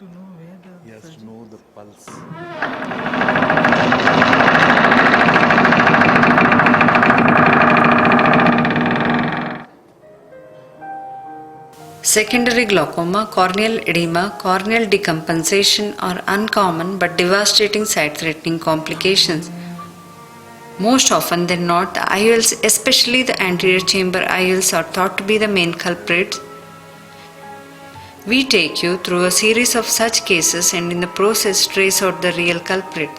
to know where the He has to surgery know is. the pulse. Secondary glaucoma, corneal edema, corneal decompensation are uncommon but devastating sight-threatening complications. Most often than not, the IOLs, especially the anterior chamber IOLs, are thought to be the main culprits. We take you through a series of such cases and in the process trace out the real culprit.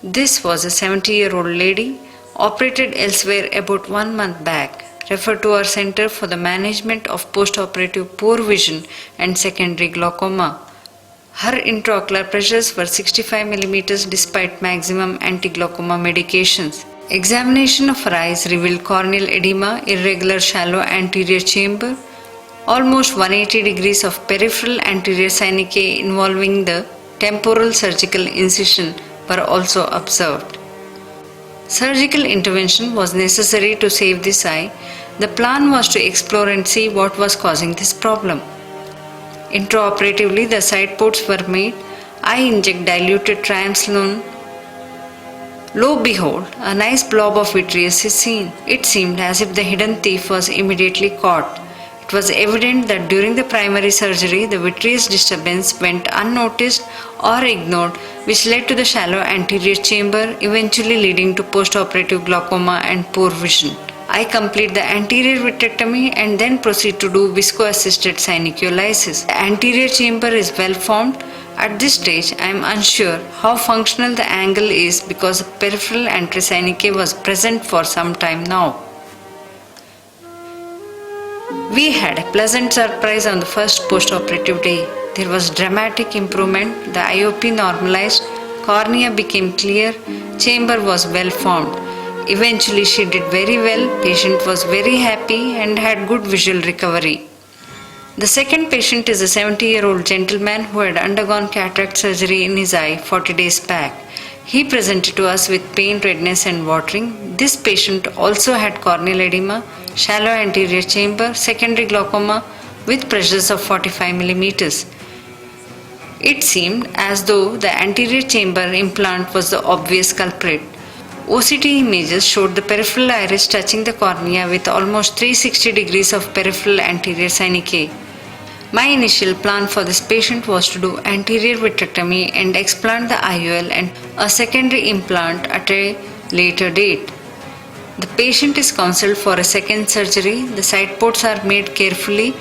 This was a 70-year-old lady operated elsewhere about 1 month back, referred to our Center for the Management of Postoperative Poor Vision and Secondary Glaucoma. Her intraocular pressures were 65 mm despite maximum anti-glaucoma medications. Examination of her eyes revealed corneal edema, irregular shallow anterior chamber, almost 180 degrees of peripheral anterior synechiae involving the temporal surgical incision were also observed. Surgical intervention was necessary to save this eye. The plan was to explore and see what was causing this problem. Intraoperatively, the side ports were made. I inject diluted triamcinolone. Lo behold, a nice blob of vitreous is seen. It seemed as if the hidden thief was immediately caught. It was evident that during the primary surgery, the vitreous disturbance went unnoticed or ignored, which led to the shallow anterior chamber, eventually leading to postoperative glaucoma and poor vision. I complete the anterior vitrectomy and then proceed to do visco-assisted synechiolisis. The anterior chamber is well formed. At this stage, I am unsure how functional the angle is because the peripheral anterosynechiae was present for some time now. We had a pleasant surprise on the first postoperative day. There was dramatic improvement, the IOP normalized, cornea became clear, chamber was well formed. Eventually she did very well, patient was very happy and had good visual recovery. The second patient is a 70-year-old gentleman who had undergone cataract surgery in his eye 40 days back. He presented to us with pain, redness and watering. This patient also had corneal edema, shallow anterior chamber, secondary glaucoma with pressures of 45 mm. It seemed as though the anterior chamber implant was the obvious culprit. OCT images showed the peripheral iris touching the cornea with almost 360 degrees of peripheral anterior synechiae. My initial plan for this patient was to do anterior vitrectomy and explant the IOL and a secondary implant at a later date. The patient is counseled for a second surgery. The side ports are made carefully.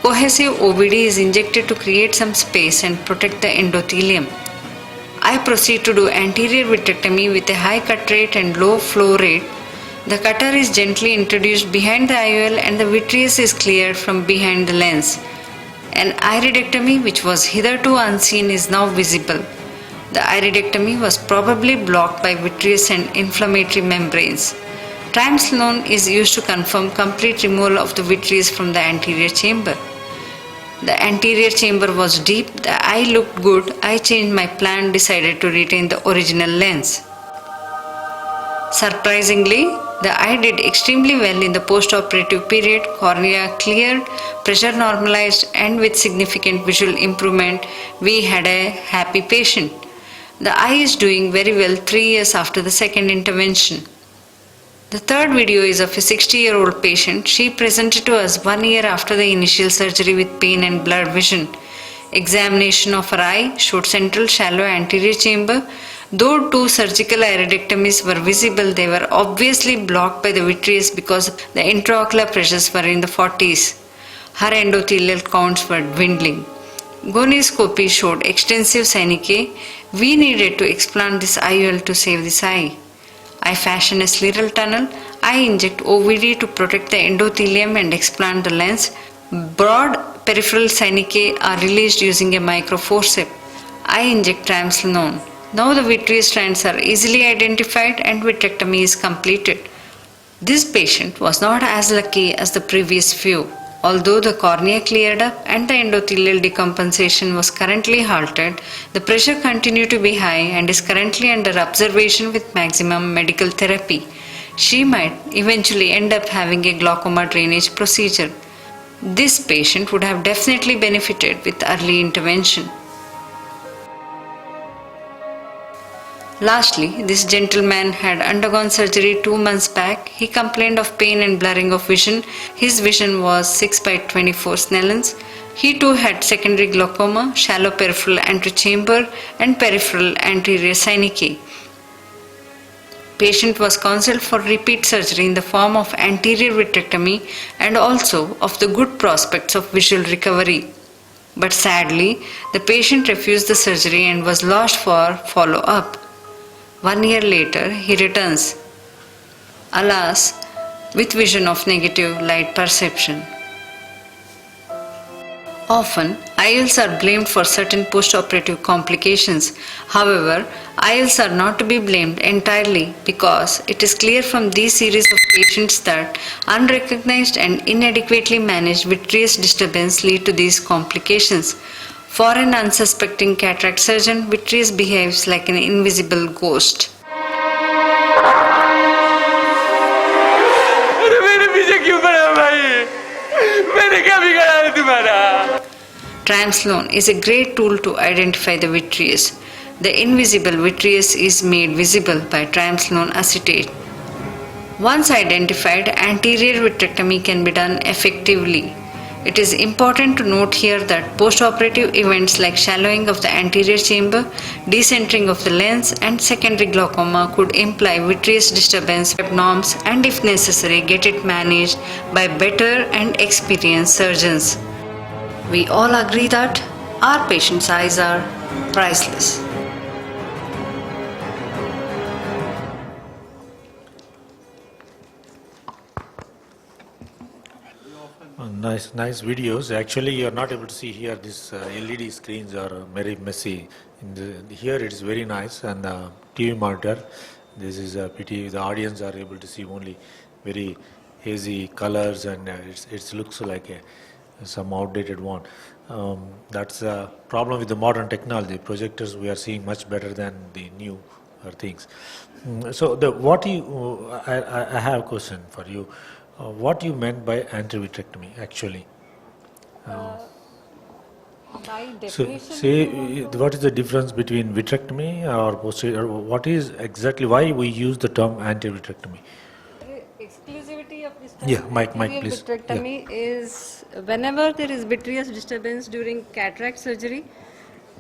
Cohesive OVD is injected to create some space and protect the endothelium. I proceed to do anterior vitrectomy with a high cut rate and low flow rate. The cutter is gently introduced behind the IOL and the vitreous is cleared from behind the lens. An iridectomy which was hitherto unseen is now visible. The iridectomy was probably blocked by vitreous and inflammatory membranes. Triamcinolone is used to confirm complete removal of the vitreous from the anterior chamber. The anterior chamber was deep, the eye looked good. I changed my plan, decided to retain the original lens. Surprisingly, the eye did extremely well in the post-operative period. Cornea cleared, pressure normalized, and with significant visual improvement, we had a happy patient. The eye is doing very well 3 years after the second intervention. The third video is of a 60-year-old patient. She presented to us 1 year after the initial surgery with pain and blurred vision. Examination of her eye showed central shallow anterior chamber. Though 2 surgical iridectomies were visible, they were obviously blocked by the vitreous because the intraocular pressures were in the 40s. Her endothelial counts were dwindling. Gonioscopy showed extensive synechiae. We needed to explant this IOL to save this eye. I fashion a scleral tunnel. I inject OVD to protect the endothelium and explant the lens. Broad peripheral synechiae are released using a microforceps. I inject triamcinolone. Now the vitreous strands are easily identified and vitrectomy is completed. This patient was not as lucky as the previous few. Although the cornea cleared up and the endothelial decompensation was currently halted, the pressure continued to be high and is currently under observation with maximum medical therapy. She might eventually end up having a glaucoma drainage procedure. This patient would have definitely benefited with early intervention. Lastly, this gentleman had undergone surgery 2 months back. He complained of pain and blurring of vision. His vision was 6 by 24 Snellens. He too had secondary glaucoma, shallow peripheral antechamber, and peripheral anterior synechiae. Patient was counseled for repeat surgery in the form of anterior vitrectomy and also of the good prospects of visual recovery. But sadly, the patient refused the surgery and was lodged for follow-up. 1 year later, he returns, alas, with vision of negative light perception. Often, IOLs are blamed for certain postoperative complications. However, IOLs are not to be blamed entirely because it is clear from these series of patients that unrecognized and inadequately managed vitreous disturbance lead to these complications. For an unsuspecting cataract surgeon, vitreous behaves like an invisible ghost. Triamcinolone is a great tool to identify the vitreous. The invisible vitreous is made visible by triamcinolone acetate. Once identified, anterior vitrectomy can be done effectively. It is important to note here that postoperative events like shallowing of the anterior chamber, decentering of the lens, and secondary glaucoma could imply vitreous disturbance norms and, if necessary, get it managed by better and experienced surgeons. We all agree that our patients' eyes are priceless. Nice videos. Actually, you are not able to see here. These LED screens are very messy. Here it is very nice, and TV monitor. This is a pity. The audience are able to see only very hazy colors, and it looks like some outdated one. That's a problem with the modern technology. Projectors we are seeing much better than the new things. So I have a question for you. What you meant by anti-vitrectomy actually? By So, definition, what is the difference between vitrectomy or posterior? What is exactly why we use the term anti-vitrectomy? exclusivity of this term Yeah, mic, anterior please. vitrectomy is whenever there is vitreous disturbance during cataract surgery.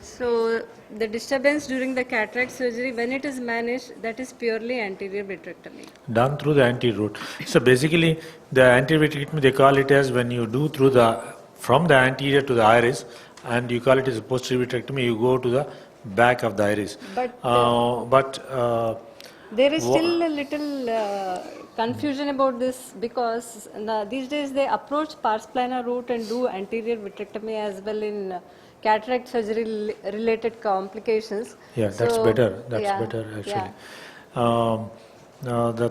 So the disturbance during the cataract surgery, when it is managed, that is purely anterior vitrectomy. Done through the anterior route. So basically, the anterior vitrectomy they call it as when you do from the anterior to the iris, and you call it as a posterior vitrectomy. You go to the back of the iris. But there is still a little confusion about this because these days they approach pars plana route and do anterior vitrectomy as well in cataract surgery related complications. Yeah, that's So, better. That's yeah, better actually. yeah.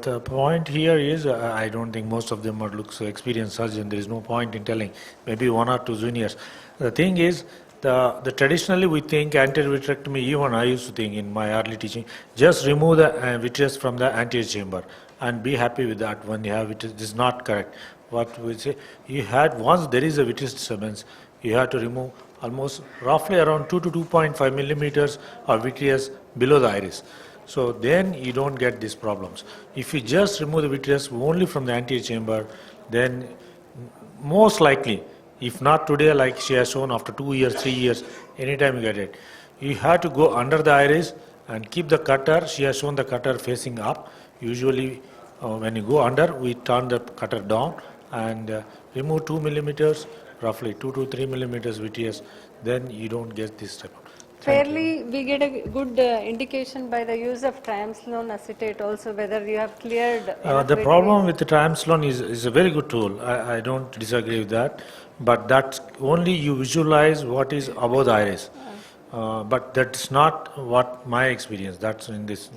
The point here is I don't think most of them are looks experienced surgeon. There is no point in telling. Maybe 1 or 2 juniors. The thing is, the traditionally we think anterior vitrectomy. Even I used to think in my early teaching, just remove the vitreous from the anterior chamber and be happy with that. When you have vitreous, this is not correct. What we say, you had once there is a vitreous disturbance, you have to remove almost roughly around 2 to 2.5 millimeters of vitreous below the iris. So then you don't get these problems. If you just remove the vitreous only from the anterior chamber, then most likely, if not today like she has shown after 2 years, 3 years, anytime you get it, you have to go under the iris and keep the cutter. She has shown the cutter facing up. Usually when you go under, we turn the cutter down and remove 2 millimeters, roughly 2 to 3 millimeters vitreous, then you don't get this type of. Fairly, we get a good indication by the use of triamcinolone acetate also whether you have cleared. The problem with the triamcinolone is a very good tool. I don't disagree with that, but that's only you visualize what is above the iris. But that's not what my experience. That's in this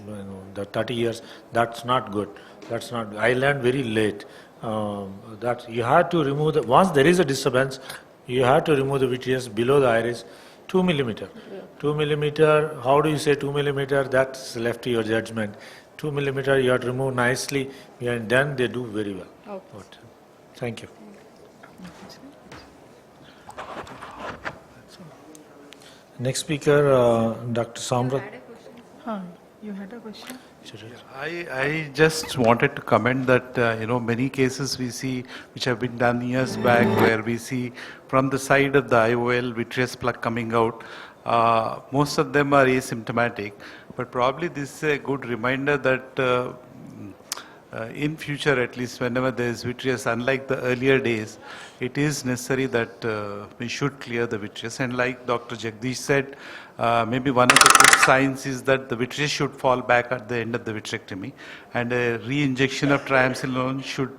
the 30 years. That's not good. That's not. I learned very late that you have to remove the once there is a disturbance, you have to remove the vitreous below the iris, 2 millimeter. 2 millimeter. How do you say 2 millimeter? That's left to your judgment. 2 millimeter you have to remove nicely, and then they do very well. Okay. But, thank you. Next speaker, Dr. Samrat. You had a question? I just wanted to comment that, many cases we see which have been done years back where we see from the side of the IOL vitreous plug coming out. Most of them are asymptomatic, but probably this is a good reminder that in future, at least whenever there is vitreous, unlike the earlier days, it is necessary that we should clear the vitreous. And like Dr. Jagdish said, maybe one of the good signs is that the vitreous should fall back at the end of the vitrectomy, and a re-injection of triamcinolone should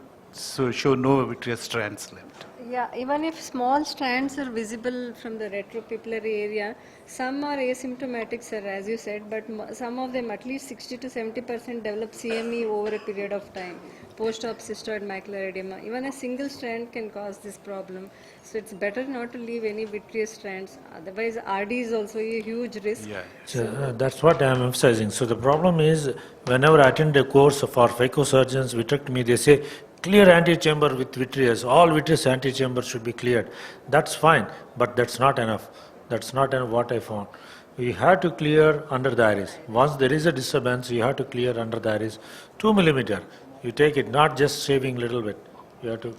show no vitreous strands left. Yeah, even if small strands are visible from the retropupillary area, some are asymptomatic, sir, as you said, but some of them, at least 60 to 70%, develop CME over a period of time, post-op cystoid macular edema. Even a single strand can cause this problem. So it's better not to leave any vitreous strands. Otherwise, RD is also a huge risk. Yeah. So, that's what I am emphasizing. So the problem is, whenever I attend a course for phacosurgeons, vitrectomy, they say, clear antechamber with vitreous, all vitreous antechamber should be cleared. That's fine, but that's not enough. That's not enough what I found. We have to clear under the iris. Once there is a disturbance, you have to clear under the iris 2 millimeter. You take it, not just shaving little bit. You have to